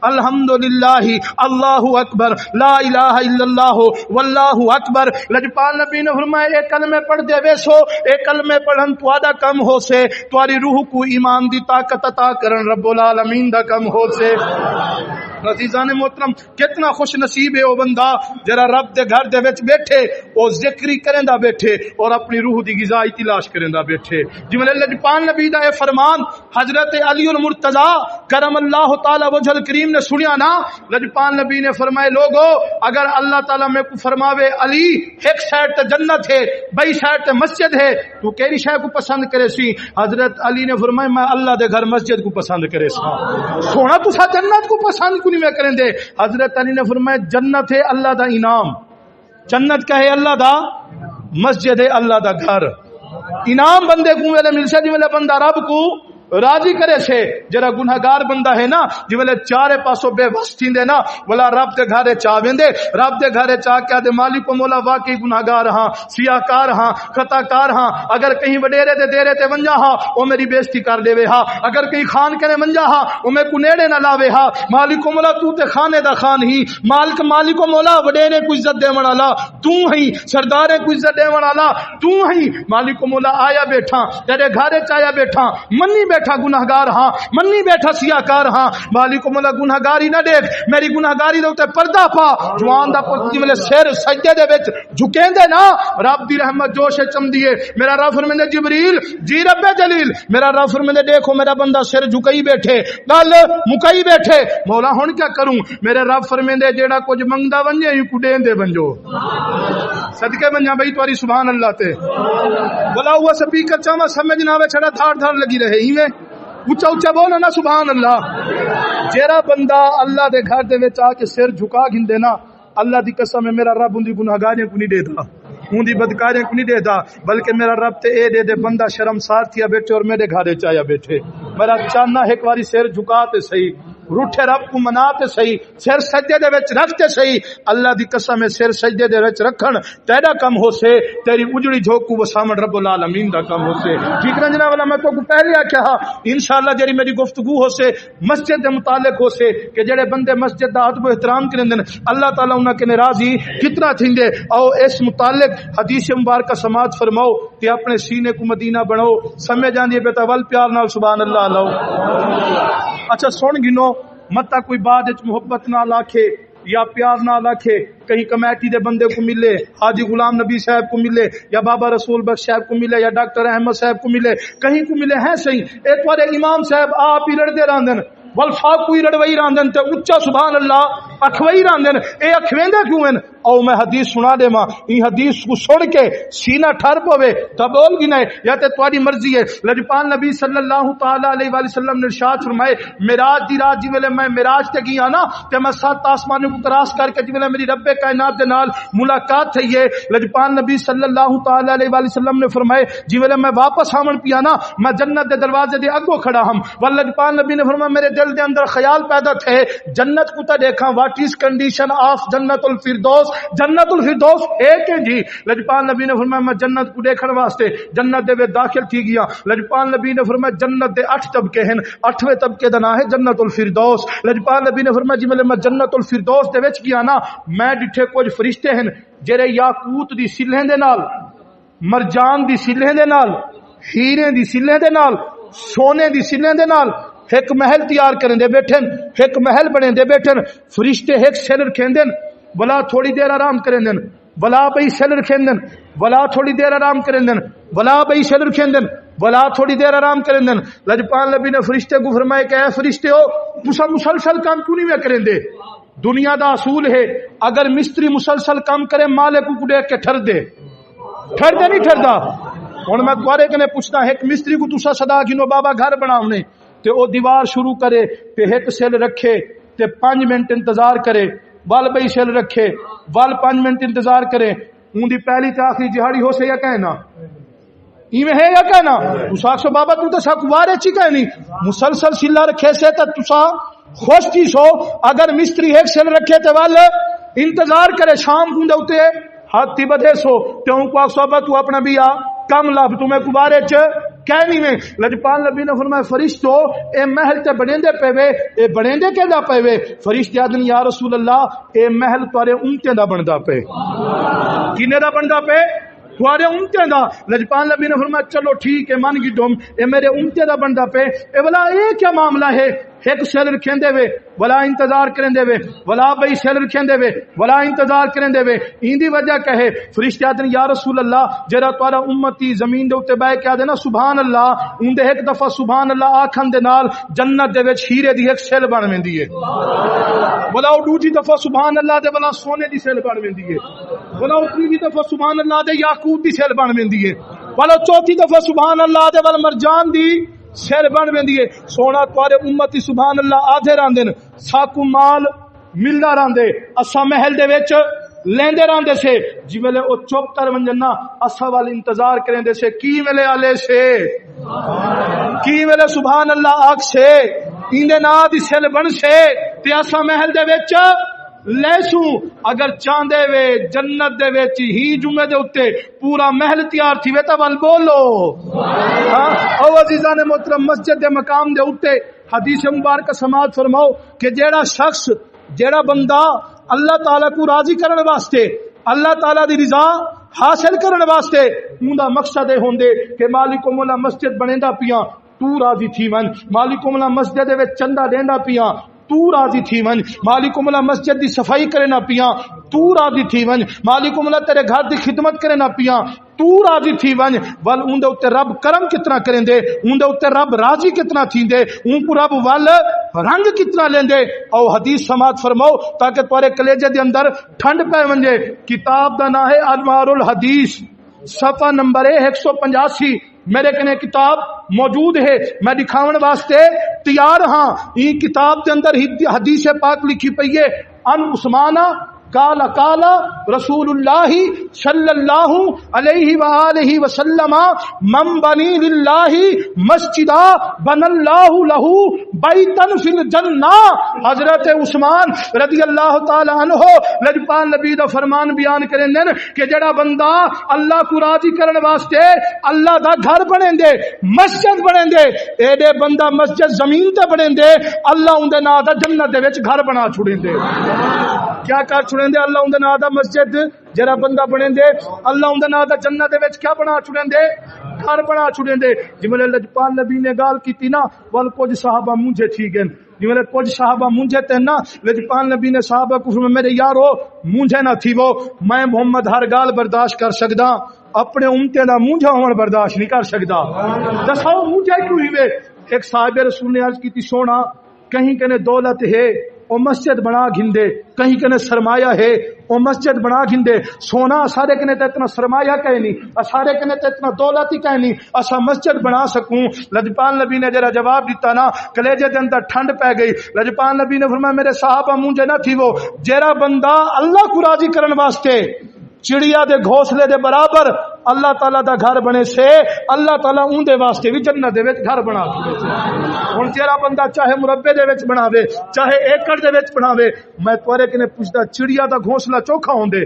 الحمدللہ اللہ اکبر لا الہ الا اللہ واللہ اکبر لجپال نبی نے فرمایا اے کلمے پڑھ دے ویسو اے کلمے پڑھن تہاڈا کم ہو سے تہاڈی روح کو ایمان دی طاقت عطا کرن رب العالمین دا کم ہو سے عزیزان محترم کتنا خوش نصیب ہے وہ بندہ جرا رب دے گھر دے وچ بیٹھے او ذکری کریندا بیٹھے اور اپنی روح دی غذا تلاش کریندا بیٹھے جویں لجپال نبی دا اے فرمان حضرت علی المرتضی کرم اللہ تعالی وجہ الکریم نے سنیا نا لجپال نبی نے فرمائے لوگو اگر اللہ تعالی میں کو فرماوے علی ایک سائیڈ تے جنت ہے بئی سائیڈ تے مسجد ہے تو کیڑی شے کو پسند کرے سی حضرت علی نے فرمایا میں اللہ دے گھر مسجد کو پسند کرے سا سونا تسا جنت کو پسند میں کریں دے حضرت علی نے فرمایا جنت ہے اللہ دا انعام جنت کا ہے اللہ دا مسجد ہے اللہ دا گھر انعام بندے کو میرے مل سے جی میرے بندہ رب کو راضی کرے سے جڑا گناہگار بندہ ہے نا جی ویلے چارے پاسوں بے بس تھیندے نا ولا رب دے گھرے چا ویندے رب دے گھرے چا کے دے مالک و مولا واقعی گناہگار ہاں سیاہکار ہاں خطا کار ہاں اگر کہیں وڈیرے دے دیرے تے ونجا ہاں او میری بےزتی کر دے وے ہاں اگر کہیں خان کنے ونجا ہاں او میں کو نیڑے نہ لاوے ہاں مالک و مولا تو تے خانے دا خان ہی مالک و مولا وڈیرے کو عزت دیون والا تو ہی سردارے کو عزت دیون والا تو ہی مالک و مولا آیا بیٹھا تیرے گھرے چایا بیٹھا منی بیٹھا گناہگار ہاں منی بیٹھا سیاہکار ہاں مالک و مولا گناہگاری نہ دیکھ میری گناہگاری دے اوتے پردہ پا جوان دا پتر جی سر سجدے دے وچ جھکیندے نا رب دی رحمت جوش چمدی ہے میرا رب فرماندے جبریل جی رب جلیل میرا رب فرماندے دیکھو میرا بندہ سر جھکئی بیٹھے گل مکئی بیٹھے مولا ہن کیا کروں میرے رب فرماندے جیڑا کچھ منگدا ونجے ہی کو دیندے ونجو صدقے بنجا بھائی تمہاری سبحان اللہ تے بلا ہوا سپیکر چاواں سمجھ نہ آوے چھڑا دھاڑ دھاڑ لگی رہے ہی میں اونچا اونچا بولو نا سبحان اللہ جیڑا بندہ اللہ دے گھر دے وچ آ کے سر جھکا گھندے نا اللہ دی قسم ہے میرا رب ان دی گناہگاریاں کو نہیں دیتا ان دی بدکاریاں کو نہیں دیتا بلکہ میرا رب تے اے دے بندہ شرمسار تھیا بیٹھے اور میرے گھرے چایا بیٹھے میرا چاہنا ایک واری سر جھکا تے صحیح روٹھے رب کو مناتے صحیح سر سجدے دے وچ رکھتے صحیح اللہ دی قسم ہے سر سجدے دے وچ رکھن تیرا کم ہو سے تیری اجڑی جھوکو وسامن رب العالمین دا کم ہو سے ٹھیک رنجنا والا میں تو پہلے آکھیا ہاں انشاءاللہ جڑی میری گفتگو ہو سے مسجد دے متعلق ہو سے کہ جڑے بندے مسجد دا ادب و احترام کرندے اللہ تعالی انہاں کے راضی کتنا تھیندے او اس متعلق حدیث مبارکہ سماعت فرماؤ تے اپنے سینے کو مدینہ بناؤ سمجھ جاندی ہے بیٹا ول پیار نال سبحان اللہ لو اچھا سن گنو متا کوئی بعد وچ محبت نہ لاکھے یا پیار نہ لاکھے کہیں کمیٹی دے بندے کو ملے حاجی غلام نبی صاحب کو ملے یا بابا رسول بخش صاحب کو ملے یا ڈاکٹر احمد صاحب کو ملے کہیں کو ملے ہیں صحیح ایک بار امام صاحب آپ ہی لڑتے راندن والفا کوئی رڑوئی راندن تے اچا سبحان اللہ اکھوئی راندن اے اکھویندے کیوں ہیں او میں حدیث سنا دے ماں این حدیث کو سن کے سینہ ٹھر پوے تو بول گی نہیں یا تے تواڈی مرضی ہے لجپال نبی صلی اللہ تعالی علیہ وآلہ وسلم نے ارشاد فرمائے معراج دی رات جی ویلے میں معراج تے گیا نا تے میں 7 آسمانوں کو کراس کر کے جی ویلے میری رب کائنات دے نال ملاقات تھی ہے لجپال نبی صلی اللہ تعالی علیہ وآلہ وسلم نے فرمائے جی ویلے میں واپس آمن پیا نا میں جنت دے دروازے دے اگوں کھڑا ہم لجپال نبی نے فرمایا میرے دل دے اندر خیال پیدا تھے جنت کو تا دیکھا واٹ از کنڈیشن آف جنت الفردوس جنت الفردوس ایک ہے جی لجپال نبی نے فرمایا میں جنت کو دیکھنے واسطے جنت دے داخل تھی گیا لجپال نبی نے فرمایا جنت دے 8 طبقے ہیں 8ویں طبقے دا نام ہے جنت الفردوس لجپال نبی نے فرمایا جی میں جنت الفردوس دے وچ گیا نا میں ڈٹھے کچھ فرشتے ہیں جڑے یاقوت دی سلہیں دے نال مرجان دی سلہیں دے نال ہیرے دی سلہیں دے نال سونے دی سلہیں دے نال ایک محل تیار کریں دے بیٹھن ایک محل بنے دے بیٹھن فرشتے ایک سیل رکھیں دن بلا تھوڑی دیر آرام کریں دن بلا بھئی سیل رکھیں دن بلا تھوڑی دیر آرام کریں دن بلا بھئی سیل رکھیں دن بلا تھوڑی دیر آرام کریں دن لجپال نبی نے فرشتے کو فرمائے کہ اے فرشتے ہو تسا مسلسل کام کیوں نہیں میں کریں دے دنیا دا اصول ہے اگر مستری مسلسل کام کرے مالک کو دیکھ کے ٹھر دے نہیں ٹھردا ہن میں دوبارے کنے پوچھنا ایک مستری کو تسا صدا گنو بابا گھر بناونے تے او دیوار شروع کرے تے ایک سیل رکھے تے 5 منٹ انتظار کرے وال بئی سیل رکھے وال 5 منٹ انتظار کرے اون دی پہلی تے آخری جہاڑی ہو سے یا کہنا ایویں ہے یا کہنا تسا سو بابا تو تے سکوارے چی کہنی مسلسل سلا رکھے سے تے تسا خوش چیز ہو اگر مستری ایک سیل رکھے تے وال انتظار کرے شام کو دوتے ہاتھی بدے سو تے ان کو صحبت تو اپنا بھی آ کم لب تمہیں کبارے چ کہنی میں لجپال نبی نے فرمایا فرشتو اے محل تے بنیندے پے وے اے بنیندے کیندا پے وے فرشتے آدن یا رسول اللہ اے محل تارے اونٹے دا بندا پے کینے دا بندا پے تھوڑے اونٹے دا لجپال نبی نے فرمایا چلو ٹھیک ہے من گی ڈوم اے میرے اونٹے دا بندا پے اے بلا اے کیا معاملہ ہے ایک سیل رکھیں دے وے ولا انتظار کریں دے وے ولا بھئی سیل رکھیں دے وے ولا انتظار کریں دے وے این دی وجہ کہے فرشتے آدن یا رسول اللہ جڑا تارا امتی زمین دے اوتے بیٹھ کے آدے نا سبحان اللہ اون دے ایک دفعہ سبحان اللہ آکھن دے نال جنت دے وچ ہیرے دی ایک سیل بن ویندی ہے ولا دوجی دفعہ سبحان اللہ دے ولا سونے دی سیل بن ویندی ہے ولا تیجی دفعہ سبحان اللہ دے یاقوت دی سیل بن ویندی ہے ولا چوتھی دفعہ سبحان اللہ دے ول مرجان دی سیر بن ویندی ہے سونا تارے امتی سبحان اللہ آدھے راندن ساکو مال ملنا راندے اسا محل دے وچ لیندے رہندے سے جی ویلے او چپ کر ونجنا اسا وال انتظار کریندے سے کی ویلے آلے سے کی ویلے سبحان اللہ آکھ سے ایندے نا دی سل بن سے تے اسا محل دے وچ لیسوں اگر چاندے وے جنت دے وچ ہی جمعے دے اوتے پورا محل تیار تھی وے تے ول بولو او عزیزان محترم مسجد دے مقام دے اوتے حدیث مبارکہ سماعت فرماؤ کہ جیڑا شخص جیڑا بندہ اللہ تعالی کو راضی کرنے واسطے اللہ تعالی دی رضا حاصل کرنے واسطے اوندا مقصد اے ہوندے کہ مالک مولا مسجد بنیندا پیاں تو راضی تھی من مالک مولا مسجد دے وچ چندہ دیندا پیاں تو راضی تھی ون مالک مولا مسجد دی صفائی کرے نہ پیاں تو راضی تھی ون مالک مولا تیرے گھر دی خدمت کرے نہ پیاں تو راضی تھی ون ول اون دے اوتے رب کرم کتنا کریں دے اون دے اوتے رب راضی کتنا تھیندے اون کو رب ول رنگ کتنا لیندے او حدیث سماعت فرماؤ تاکہ تمہارے کلیجے دے اندر ٹھنڈ پے ونجے کتاب دا نام ہے انوار الحدیث صفحہ نمبر 185 میرے کنے کتاب موجود ہے میں دکھاون واسطے تیار ہاں یہ کتاب کے اندر حدیث پاک لکھی پئی ہے ان عثمان قال قال رسول اللہ صلی اللہ علیہ وآلہ وسلم من بنی للہ مسجدا بن اللہ لہ بیتن فی الجنہ حضرت عثمان رضی اللہ تعالی عنہ لجپال نبی دا فرمان بیان کریں دے کہ جڑا بندہ اللہ کو راضی کرنے واسطے اللہ دا گھر بنیں دے مسجد بنیں دے ایڈے بندہ مسجد زمین تے بنیں دے اللہ اندے نا دا جنت دے وچ گھر بنا چھوڑیں دے کیا کر چھوڑیں دے اللہ اندے نا دا مسجد جڑا بندہ بنیں دے اللہ اندے نا دا جنت دے وچ کیا بنا چھوڑیں دے گھر بنا چھوڑیں دے جملے لجپال نبی نے گال کیتی نا ول کچھ صحابہ مونجے تھی گئے جملے کچھ صحابہ مونجے تے نا لجپال نبی نے صحابہ کو فرمایا میرے یارو مونجے نہ تھی وہ میں محمد ہر گال برداشت کر سکدا اپنے امتے دا مونجا ہون برداشت نہیں کر سکدا دسو مونجے کیوں ہوئے ایک صاحب رسول نے عرض کی سونا کہیں کنے دولت ہے او مسجد بنا گھندے کہیں کنے سرمایہ ہے او مسجد بنا گھندے سونا سارے کنے تے اتنا سرمایہ کہیں نہیں سارے کنے تے اتنا دولت ہی کہیں نہیں اسا مسجد بنا سکوں لجپال نبی نے جرا جواب دیتا نا کلیجے دے اندر ٹھنڈ پے گئی لجپال نبی نے فرمایا میرے صحابہ مونجے نہ تھی وہ جیرا بندہ اللہ کو راضی کرن واسطے چڑیا دے گھونسلے دے برابر اللہ تعالیٰ دا گھر بنے سے اللہ تعالیٰ اون دے واسطے بھی جنت دے وچ گھر بنا دے ہن تیرا بندہ چاہے مربع دے وچ بناوے چاہے ایکڑ دے وچ بناوے میں تورے کنے پوچھدا چڑیا دا گھونسلہ چوکھا ہوندے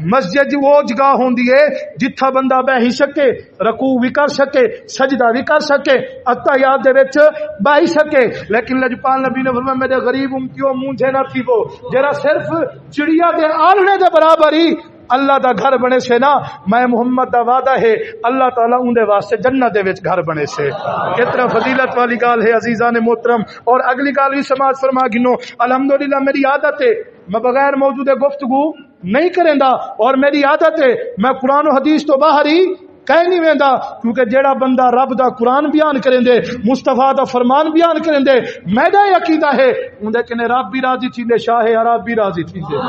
مسجد وہ جگہ ہوندی ہے جتھا بندہ بہ ہی سکے رکوع بھی کر سکے سجدہ بھی کر سکے اتحیات دے وچ بہ سکے لیکن لجپال نبی نے فرمایا میرے غریب امتیوں مونجھے نہ تھی وہ جرا صرف چڑیا دے آلنے دے برابر ہی اللہ دا گھر بنے سے نا میں محمد دا وعدہ ہے اللہ تعالیٰ ان دے واسطے جنت دے وچ گھر بنے سے کتنا فضیلت والی گال ہے عزیزان محترم اور اگلی گال بھی سماعت فرما گنو الحمدللہ میری عادت ہے میں بغیر موجود گفتگو نہیں کریں دا اور میری عادت ہے میں قرآن و حدیث تو باہر ہی کہیں نہیں ویندا کیونکہ جیڑا بندہ رب دا قرآن بیان کریں دے مصطفیٰ دا فرمان بیان کریں دے میرا عقیدہ ہے اندے کنے رب بھی راضی تھی دے شاہ عرب بھی راضی تھی دے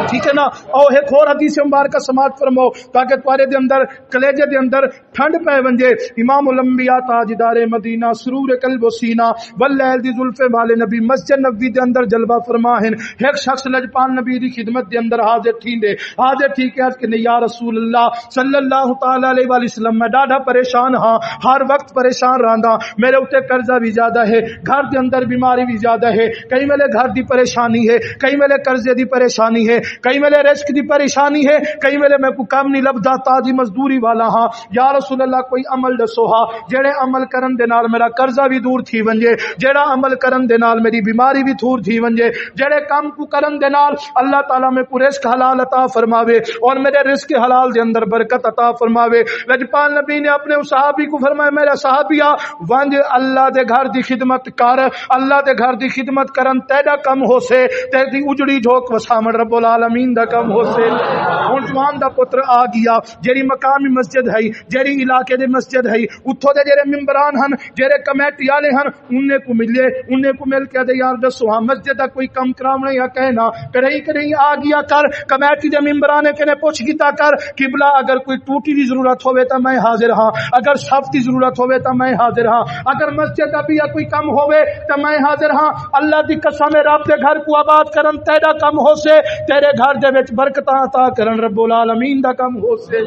ٹھیک ہے نا او ایک اور حدیث مبارکہ سماعت فرماؤ تاکہ تمہارے دے اندر کلیجے دے اندر ٹھنڈ پے ونجے امام الانبیاء تاجدار مدینہ سرور قلب و سینہ واللیل دی زلف والے نبی مسجد نبوی دے اندر جلوہ فرما ہیں ایک شخص لجپال نبی دی خدمت دے اندر حاضر تھی دے حاضر تھی کہ عرض کہ یا رسول اللہ صلی اللہ تعالی علیہ وسلم میں ڈاڈا پریشان ہاں ہر وقت پریشان رہندا میرے اوتے قرضہ بھی زیادہ ہے گھر دے اندر بیماری بھی زیادہ ہے کئی میرے گھر دی پریشانی ہے کئی میرے قرضے دی پریشانی ہے کئی میرے رزق دی پریشانی ہے کئی میرے میں کو کام نہیں لبدا تاجی مزدوری والا ہاں یا رسول اللہ کوئی عمل دسو ہاں جڑے عمل کرن دے نال میرا قرضہ بھی دور تھی ونجے جڑا عمل کرن دے نال میری بیماری بھی دور تھی ونجے جڑے کام کو کرن دے نال اللہ تعالی میں کو رزق حلال عطا فرماوے اور میرے رزق حلال دے اندر برکت عطا فرماوے لجپال نبی نے اپنے اس صحابی کو فرمایا میرا صحابیہ ونج اللہ دے گھر دی خدمت کر اللہ دے گھر دی خدمت کرن تیرا کم ہو سے تیری اجڑی جھوک وسامن رب العالمین دا کم ہو سے ہن جوان دا پتر آ گیا جیری مقامی مسجد ہے جیری علاقے دے مسجد ہے اتھوں دے جڑے ممبران ہن جڑے کمیٹی والے ہن انہیں کو ملے انہیں کو مل کے دے یار دسو ہاں مسجد دا کوئی کم کراونا یا کہنا کرئی آ گیا کر کمیٹی دے ممبران کنے پوچھ گیتا کر قبلہ اگر کوئی ٹوٹی دی ضرورت ضرورت ہوے تو میں حاضر ہاں، اگر صف دی ضرورت ہوے تو میں حاضر ہاں، اگر مسجد ابھی کوئی کم ہوے تو میں حاضر ہاں۔ اللہ دی قسم ہے رب دے گھر کو آباد کرن تیرا کم ہو سے، تیرے گھر دے وچ برکتاں عطا کرن رب العالمین دا کم ہو سے۔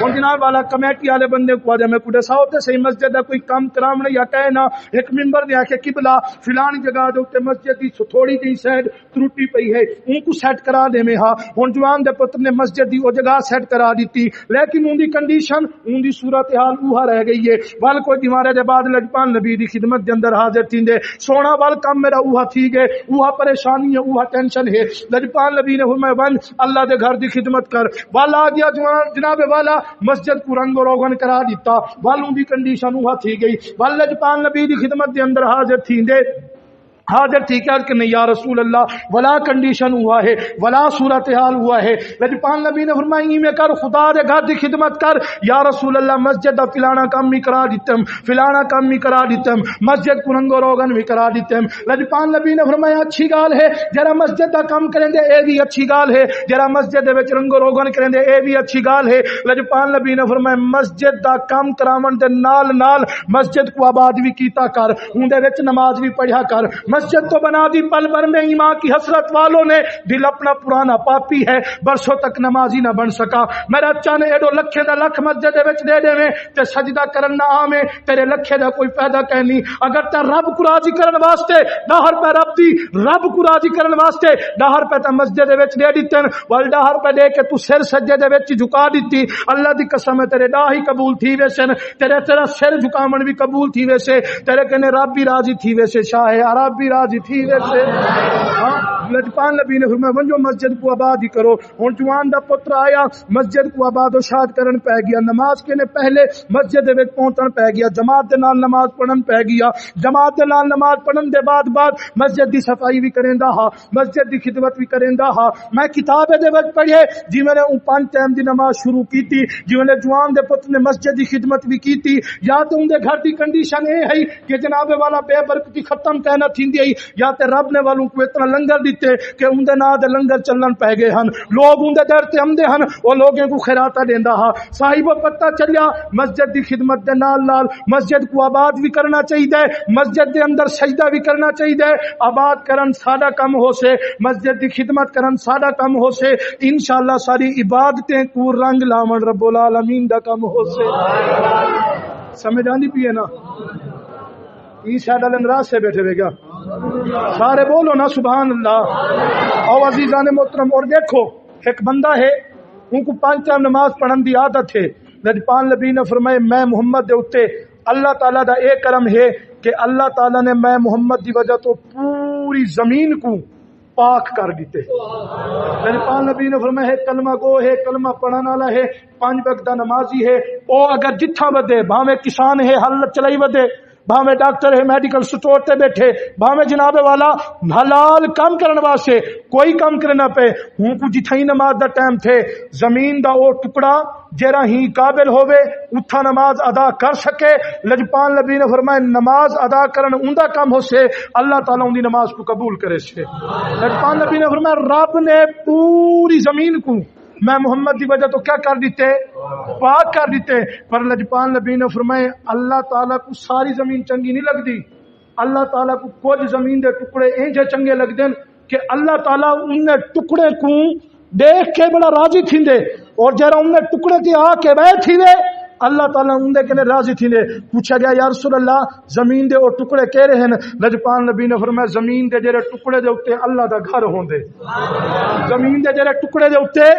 ہن جناب والا کمیٹی والے بندے کو آدھے میں کو دساؤ تے صحیح مسجد دا کوئی کم کرامنا یا کہنا ایک ممبر دے آکھے قبلہ فلانی جگہ دے اوتے مسجد دی تھوڑی جی سائڈ ترٹی پئی ہے، ان کو سیٹ کرا دے میں ہاں۔ ہن جوان دے پتر نے مسجد دی او جگہ سیٹ کرا دیتی، لیکن ان دی کنڈیشن ان دی صورتحال اوہا رہ گئی ہے۔ ول کوئی دیوارے دے بعد لجپال نبی دی خدمت دے اندر حاضر تھیندے، سونا ول کم میرا اوہا تھی گئے، اوہا پریشانی ہے، اوہا ٹینشن ہے۔ لجپال نبی نے فرمایا ون اللہ دے گھر دی خدمت کر، والا آ گیا جناب والا مسجد کو رنگ و روغن کرا دیتا، ول ان دی کنڈیشن اوہا تھی گئی، ول لجپال نبی دی خدمت دے اندر حاضر تھیندے، حاضر تھی کیا کہ نہیں یا رسول اللہ ولا کنڈیشن ہوا ہے ولا صورتحال ہوا ہے۔ لجپال نبی نے فرمایا میں کر خدا دے گھر دی خدمت کر، یا رسول اللہ مسجد دا فلانا کام بھی کرا دیتم، فلانا کام بھی کرا دیتم، مسجد کو رنگ و روغن بھی کرا دیتم۔ لجپال نبی نے فرمایا اچھی گال ہے جرا مسجد دا کام کریں دے اے بھی اچھی گال ہے، جرا مسجد دے وچ رنگ و روغن کریں دے اے بھی اچھی گال ہے۔ لجپال نبی نے فرمایا مسجد دا کام کراون دے نال نال مسجد کو آباد بھی کیتا کر، اون دے وچ نماز بھی پڑھیا کر۔ مسجد تو بنا دی پل بھر میں ایمان کی حسرت والوں نے، دل اپنا پرانا پاپی ہے برسوں تک نمازی نہ بن سکا۔ میرا چانے ایڈو لکھے دا لکھ مسجد دے وچ دے دے میں تے سجدہ کرن نہ آویں، تیرے لکھے دا کوئی فائدہ کہنی۔ اگر تے رب کو راضی کرن واسطے ڈاہر پہ رب دی رب کو راضی کرن واسطے ڈاہر پہ تے مسجد دے وچ دے دتن، ول ڈاہر پہ دے کے تو سر سجدے دے وچ جھکا دتی، اللہ دی قسم ہے تیرے ڈاہ ہی قبول تھی ویسن، تیرا سر جھکاون بھی قبول تھی ویسے، تیرے کنے رب بھی راضی تھی ویسے، شاہ عرب بھی راضی تھی ویسے۔ لجپال نبی نے فرمایا ونجو مسجد کو آباد ہی کرو۔ ہن جوان دا پتر آیا مسجد کو آباد و شاد کرن پہ گیا، نماز کے نے پہلے مسجد دے وچ پہنچن پہ گیا، جماعت دے نال نماز پڑھن پہ گیا، جماعت دے نال نماز پڑھن دے بعد مسجد دی صفائی بھی کریندا ہا، مسجد دی خدمت بھی کریندا ہا۔ میں کتاب دے وچ پڑھے جی میں نے 5 ٹائم دی نماز شروع کیتی، جی میں نے جوان دے پتر نے مسجد دی خدمت بھی کیتی، یا تو ان دے گھر دی کنڈیشن اے ہے کہ جناب والا بے برکتی ختم کہنا تھیندی ہے، یا تے رب نے والوں کو اتنا لنگر دیتے کہ ان دے نال دے لنگر چلن پہ گئے ہن، لوگ ان دے در تے آمدے ہن، او لوگوں کو خیراتا دیندا ہا۔ صاحب پتہ چلیا مسجد دی خدمت دے نال نال مسجد کو آباد بھی کرنا چاہیے، مسجد دے اندر سجدہ بھی کرنا چاہیے، آباد کرن ساڈا کم ہو سے، مسجد دی خدمت کرن ساڈا کم ہو سے، انشاءاللہ ساری عبادتیں کو رنگ لاون رب العالمین دا کم ہو سے۔ سمجھ آندی پئی ہے نا؟ یہ شاید الندراز سے بیٹھے ہوئے گا سارے بولو نا سبحان اللہ۔ او عزیزان محترم، اور دیکھو ایک بندہ ہے ان کو 5 ٹائم نماز پڑھن دی عادت ہے۔ لجپال نبی نے فرمائے میں محمد دے اتے اللہ تعالیٰ دا ایک کرم ہے کہ اللہ تعالیٰ نے میں محمد دی وجہ تو پوری زمین کو پاک کر دیتے۔ لجپال نبی نے فرمایا ہے کلمہ گو ہے، کلمہ پڑھن والا ہے، 5 وقت دا نمازی ہے، او اگر جتھا ودے بھاویں کسان ہے ہل چلائی ودے، بھاویں ڈاکٹر ہے میڈیکل سٹور تے بیٹھے، بھاویں جناب والا حلال کام کرن واسطے کوئی کام کرنا پے، ہوں کو جتھائی نماز دا ٹائم تھے زمین دا او ٹکڑا جیرا ہی قابل ہوئے اتھا نماز ادا کر سکے۔ لجپال نبی نے فرمایا نماز ادا کرن اوندا کام ہو سے اللہ تعالیٰ اندی نماز کو قبول کرے سے۔ لجپال نبی نے فرمایا رب نے پوری زمین کو میں محمد دی وجہ تو کیا کر دیتے؟ پاک کر دیتے۔ پر لجپال نبی نے فرمائے اللہ تعالیٰ کو ساری زمین چنگی نہیں لگ دی، اللہ تعالیٰ کو کچھ زمین دے ٹکڑے انجے چنگے لگ دیں کہ اللہ تعالیٰ ان ٹکڑے کو دیکھ کے بڑا راضی تھیندے، اور جرا ان ٹکڑے کے آ کے بیٹھ تھیندے اللہ تعالیٰ ان دے کنے راضی تھیندے۔ پوچھا گیا یا رسول اللہ زمین دے اور ٹکڑے کہہ رہے ہیں؟ لجپال نبی نے فرمایا زمین دے جڑے ٹکڑے دے اوتے اللہ دا گھر ہوندے، زمین دے جڑے ٹکڑے دے اوتے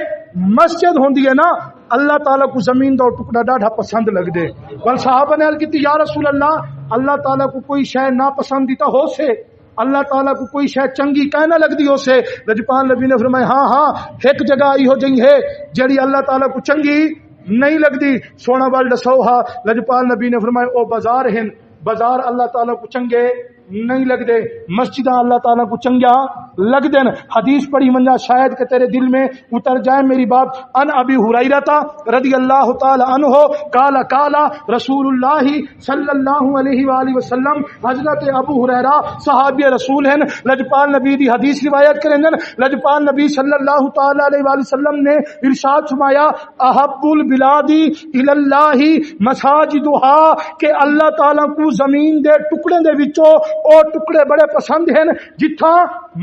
مسجد ہوندی ہے نا، اللہ تعالیٰ کو زمین دا ٹکڑا ڈاڈھا پسند لگ دے۔ بل صحابہ نے عرض کی یا رسول اللہ تعالیٰ کو کوئی شے نا پسندیدہ ہو سے، اللہ تعالیٰ کو کوئی شے چنگی کہنا لگ دی ہو سے؟ لجپال نبی نے فرمایا ہاں ایک جگہ ایہو جئی ہے جڑی اللہ تعالیٰ کو چنگی نہیں لگ دی، سونا وال دسو ہا۔ لجپال نبی نے فرمایا او بازار ہیں، بازار اللہ تعالیٰ کو چنگے نہیں لگ دے، مسجد اللہ تعالیٰ کو چنگیا لگ دین۔ حدیث پڑھی منجا شاید کہ تیرے دل میں اتر جائے میری بات۔ ان ابی ہریرہ رضی اللہ تعالی عنہ قال قال رسول اللہ صلی اللہ علیہ وآلہ وسلم، حضرت ابو ہریرہ صحابی رسول ہیں، لجپال نبی دی حدیث روایت کریں۔ لجپال نبی صلی اللہ تعالی علیہ وآلہ وسلم نے ارشاد فرمایا احب البلاد الی اللہ مساجدها، کہ اللہ تعالیٰ کو زمین دے ٹکڑے دے وچوں او ٹکڑے بڑے پسند ہیں جتھاں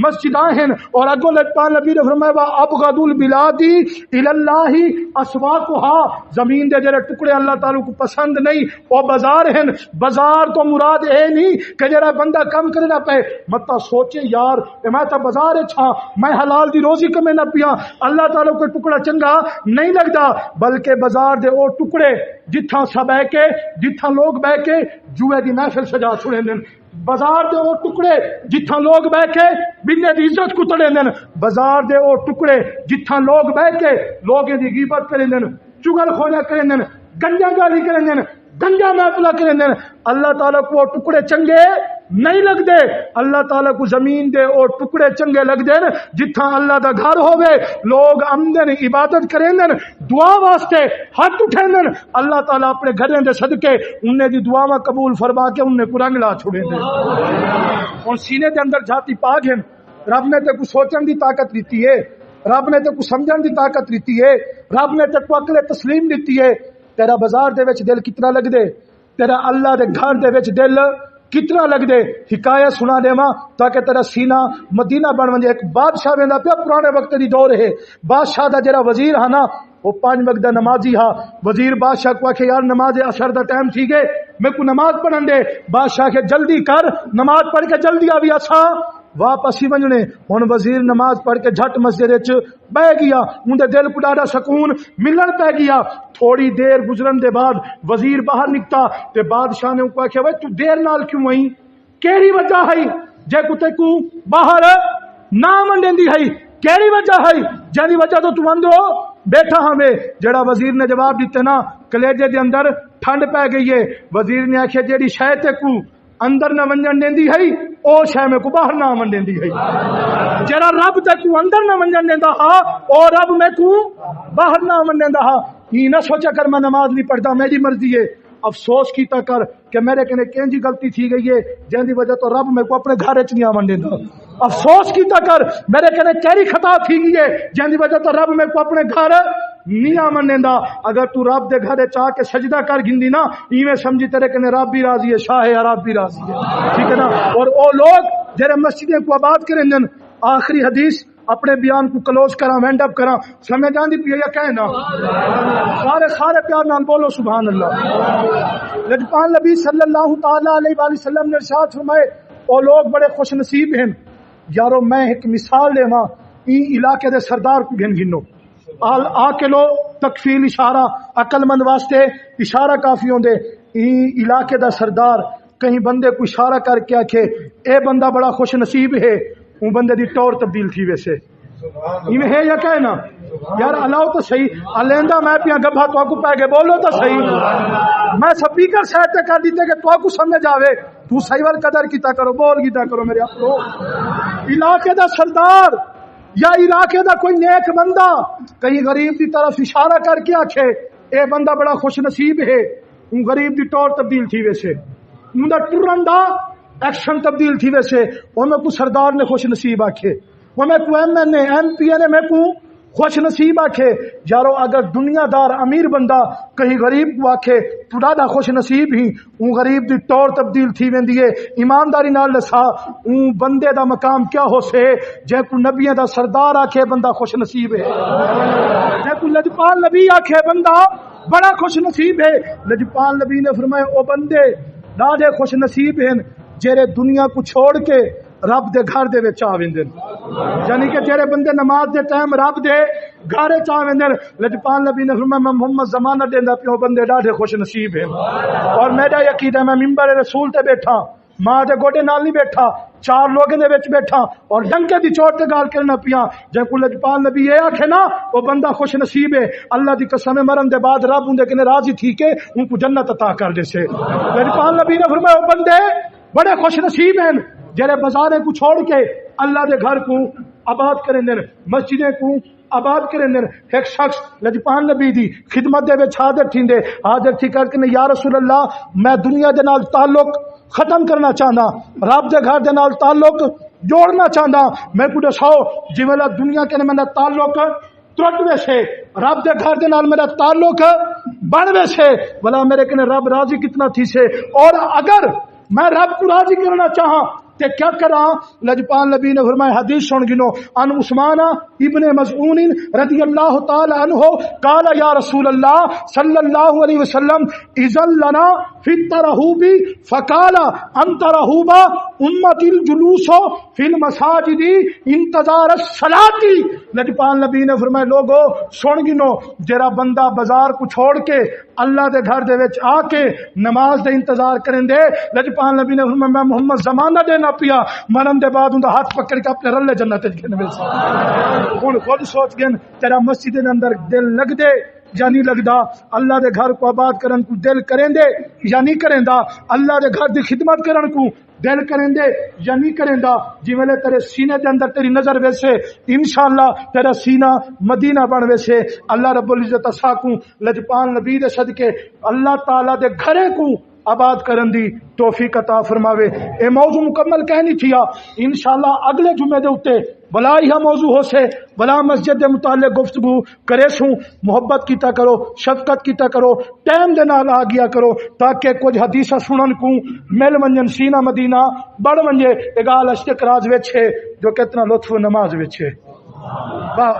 مسجداں ہیں۔ اور اگوں لجپال نبی نے فرمایا ابغض البلاد الی اللہ اسواقها، زمین دے جڑے ٹکڑے اللہ تعالیٰ کو پسند نہیں وہ بازار ہیں۔ بازار تو مراد اے نہیں کہ جڑا بندہ کم کرنا پے، مت سوچے یار میں تو بازار چھا، میں حلال دی روزی کمے نہ پیا، اللہ تعالیٰ کو ٹکڑا چنگا نہیں لگدا، بلکہ بازار دے او ٹکڑے جتھاں سب ہے کے جتھاں لوگ بہ کے جوئے دی محفل سجا چھڑے دین، بازار دے او ٹکڑے جتھاں لوگ بہ کے بنے دی عزت کو تڑے دین، بازار دے او ٹکڑے جتھاں لوگ بہ کے لوگیں دی غیبت کریں دین، چگل خونا کریں دین، گنجا گالی کریں دین، گنجا محفلہ کریں دین، اللہ تعالیٰ کو ٹکڑے چنگے نہیں لگ دے۔ اللہ تعالیٰ کو زمین دے اور ٹکڑے چنگے لگ دے جتھاں اللہ دا گھر ہوئے، لوگ آمدن عبادت کریں دن، دعا واسطے ہاتھ اٹھیں دن، اللہ تعالیٰ اپنے گھریں دے صدقے انہیں دی دعاواں قبول فرما کے انہیں کو رنگ لا چھوڑیں دن۔ اور سینے دے اندر جاتی پاگ ہیں، رب نے تے کو سوچن دی طاقت دیتی ہے، رب نے تے کو سمجھن دی طاقت دیتی ہے، رب نے تے کو عقل تسلیم دیتی ہے۔ تیرا بازار دے وچ دل کتنا لگ دے، تیرا اللہ دے گھر دے وچ دل کتنا لگ دے۔ حکایت سنا دیواں تاکہ تیرا سینہ مدینہ بن ونجے۔ ایک بادشاہ ویندا پیا پرانے وقت دی دور ہے، بادشاہ دا جڑا وزیر ہا نا وہ 5 وقت دا نمازی ہا۔ وزیر بادشاہ کو آکھے یار نماز عصر دا ٹائم تھی گئے، میں کو نماز پڑھن دے۔ بادشاہ کے جلدی کر، نماز پڑھ کے جلدی آوی اساں واپس ہی ونجنے۔ ہن وزیر نماز پڑھ کے جھٹ مسجد وچ بیٹھ گیا، اون دے دل کو ڈاڈا سکون ملن پہ گیا۔ تھوڑی دیر گزرن دے بعد وزیر باہر نکتا تے بادشاہ نے کو آکھیا تو دیر نال کیوں آئی، کیڑی وجہ ہے جے کو تے کو باہر نہ منڈیندی ہے، کیڑی وجہ ہے جانی وجہ تو اندرو بیٹھا ہمیں۔ جڑا وزیر نے جواب دیتے نا کلیجے دے اندر ٹھنڈ پہ گئی ہے۔ وزیر نے آکھیا جیڑی شے تے کو اندر نہ ونجن دیندی ہے او شے میں کو باہر نہ من دیندی ہے، جڑا رب تے کو اندر نہ ونجن دیندا ہا او رب میں کو باہر نہ من دیندا ہا۔ یہ نہ سوچا کر میں نماز نہیں پڑھتا میری مرضی ہے، افسوس کیتا کر کہ میرے کنے کینجی غلطی تھی گئی ہے جن دی وجہ تو رب میں کو اپنے گھر وچ نہیں آون دیندا۔ افسوس کیتا کر میرے کنے کیڑی خطا تھی گئی ہے جن دی وجہ تو رب میں کو اپنے گھر نہیں آمن دیندا۔ اگر تو رب دے گھر چاہ کے سجدہ کر گندی نا ایویں سمجھی تیرے کنے رب بھی راضی ہے، شاہ رب بھی راضی ہے، ٹھیک ہے نا۔ اور او لوگ جڑے مسجدیں کو آباد کریں دن، آخری حدیث اپنے بیان کو کلوز کراں وینڈ اپ کراں، سمجھ آندی پئی یا کہنا سارے پیار نال بولو سبحان اللہ۔ لجپال نبی صلی اللہ تعالی علیہ وآلہ وسلم نے ارشاد فرمائے او لوگ بڑے خوش نصیب ہیں۔ یارو میں ایک مثال دیواں، ای علاقے دے سردار کو گنو آ کے لو تکفیل اشارہ عقل مند واسطے اشارہ کافی ہوندے۔ ای علاقے دا سردار کہیں بندے کو اشارہ کر کے آکھے اے بندہ بڑا خوش نصیب ہے، وہ بندے دی ٹور تبدیل تھی ویسے ایویں ہے یا کہنا یار الاؤ تو صحیح الیندا میں پیا گبھا تو کو پہ گئے بولو تو صحیح۔ میں سپیکر سیٹ تے کر دیتے کہ تو کو سمجھ آوے، تو صحیح وال قدر کیتا کرو، بول کیتا کرو میرے اپنو۔ علاقے دا سردار یا علاقے دا کوئی نیک بندہ کہیں غریب دی طرف اشارہ کر کے آکھے اے بندہ بڑا خوش نصیب ہے، اون غریب دی ٹور تبدیل تھی ویسے، اون دا ٹرن دا ایکشن تبدیل تھی ویسے، ان کو سردار نے خوش نصیب آکھے، وہ میں کو M N A M P نے میں کو خوش نصیب آکھے۔ یارو اگر دنیا دار امیر بندہ کہیں غریب کو آکھے تو ڈاڈا خوش نصیب ہی، اون غریب دی ٹور تبدیل تھی ویندی ہے۔ ایمانداری نال دسا اون بندے دا مقام کیا ہو سے جے کو نبیوں دا سردار آکھے بندہ خوش نصیب ہے، جے کو لجپال نبی آکھے بندہ بڑا خوش نصیب ہے۔ لجپال نبی نے فرمایا او بندے ڈاڈے خوش نصیب ہیں جڑے دنیا کو چھوڑ کے رب دے گھر دے وچ آ ویندن، یعنی کہ جڑے بندے نماز دے ٹائم رب دے گھر وچ آ ویندن۔ لجپال نبی نے فرمایا میں محمد زمانہ دیندا پیو بندے ڈاڈے خوش نصیب ہیں۔ اور میرا یقین ہے میں منبر رسول تے بیٹھا، ماں دے گوڈے نال نہیں بیٹھا، 4 لوگوں دے وچ بیٹھا اور ڈنکے دی چوٹ تے گال کرنا پیا۔ جے کو لجپال نبی یہ آکھے نا وہ بندہ خوش نصیب ہے، اللہ دی قسم مرن دے بعد رب اون دے کنے راضی تھی کہ ان کو جنت عطا کر دے سے۔ لجپال نبی نے فرمایا او بندے بڑے خوش نصیب ہیں جڑے بازاریں کو چھوڑ کے اللہ دے گھر کو آباد کریں دین، مسجدیں کو آباد کریں دین۔ ایک شخص لجپال نبی دی خدمت دے وچ حاضر تھیندے، حاضر تھی کر کے یا رسول اللہ میں دنیا دے نال تعلق ختم کرنا چاہنا، رب دے گھر دے نال تعلق جوڑنا چاہنا، میں کو دساؤ جی والا دنیا کے میرا تعلق ترٹ ویسے رب دے گھر دے نال میرا تعلق بن ویسے بلا میرے کنے رب راضی کتنا تھی سے، اور اگر میں رب کو راضی کرنا چاہاں تے کیا کرا؟ لجپال نبی نے فرمایا حدیث سن گنو ان عثمان ابن مظعون رضی اللہ تعالی عنہ قال یا رسول اللہ صلی اللہ علیہ وسلم اذن لنا فی الترحوب فقال انت رحوبا امتی الجلوس فی المساجد انتظار الصلاۃ۔ لجپال نبی نے فرمایا لوگو سن گنو جڑا بندہ بازار کو چھوڑ کے اللہ دے گھر دے وچ آ کے نماز دے انتظار کریں دے، لجپال نبی نے فرمایا میں محمد زمانہ دینا پیا مرن دے بعد اندا ہاتھ پکڑ کے اپنے رلے جنت وچ گھن مل سکتا۔ ہن خود سوچ گن تیرا مسجد دے اندر دل لگ دے یا نہیں لگدا، اللہ دے گھر کو آباد کرن کو دل کریں دے یا نہیں کریں دا، اللہ دے گھر دی خدمت کرن کو دل کریں دے یا نہیں کریں دا۔ جی ویلے تیرے سینے دے اندر تیری نظر ویسے انشاءاللہ تیرا سینہ مدینہ بن ویسے اللہ رب العزت اسا کو لجپال نبی دے صدقے اللہ تعالی دے گھرے کو آباد کرن دی توفیق عطا فرماوے۔ اے موضوع مکمل کہنی تھیا، انشاءاللہ اگلے جمعے دے اتے بلا یہ موضوع ہو سے بلا مسجد دے متعلق گفتگو کرے سوں، محبت کیتا کرو، شفقت کیتا کرو، ٹائم دے نال آ گیا کرو تاکہ کچھ حدیثاں سنن کو مل منجن سینہ مدینہ بڑھ منجے اگال اشتق راز وچے جو کتنا لطف نماز وچے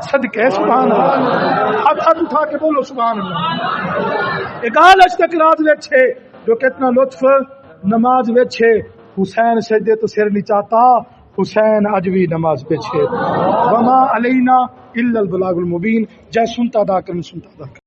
صدقے سبحان اللہ، ہاتھ اٹھا کے بولو سبحان اللہ۔ اگال اشتق راز وچے جو کتنا لطف نماز وچے، حسین سجدے تو سر نچاتا، حسین اج بھی نماز پچھے، وما علینا الا البلاغ المبین۔ جے سنتا دا کرن سنتا دا کرن۔